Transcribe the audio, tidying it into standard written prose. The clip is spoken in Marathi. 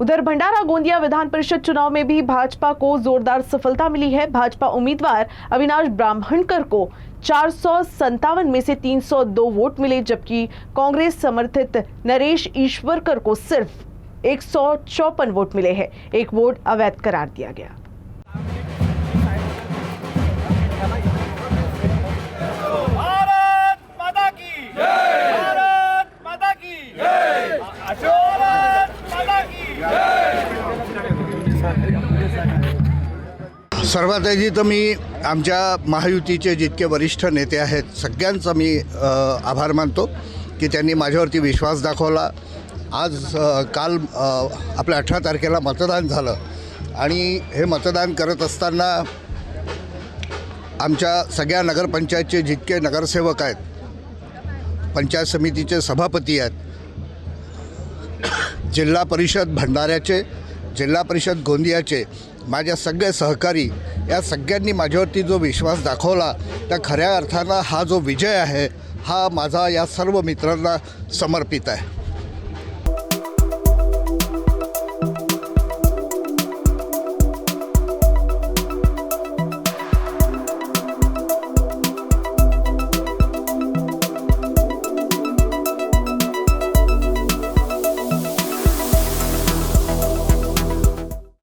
उधर भंडारा गोंदिया विधान परिषद चुनाव में भी भाजपा को जोरदार सफलता मिली है। भाजपा उम्मीदवार अविनाश ब्राह्मणकर को 457 में से 302 वोट मिले, जबकि कांग्रेस समर्थित नरेश ईश्वरकर को सिर्फ 154 वोट मिले हैं। एक वोट अवैध करार दिया गया। सर्वात आधी तर मी आमच्या महायुतीचे जितके वरिष्ठ नेते आहेत सगळ्यांचा मी आभार मानतो की त्यांनी माझ्यावरती विश्वास दाखवला। आज काल आपल्या 18 तारखेला मतदान झालं आणि हे मतदान करत असताना आमच्या सगळ्या नगरपंचायतचे जितके नगरसेवक आहेत, पंचायत समितीचे सभापती आहेत, जिल्हा परिषद भंडाऱ्याचे, जिल्हा परिषद गोंदियाचे माझ्या सगळे सहकारी या सगळ्यांनी माझ्यावरती जो विश्वास दाखवला त्या खऱ्या अर्थानं हा जो विजय आहे हा माझा या सर्व मित्रांना समर्पित आहे।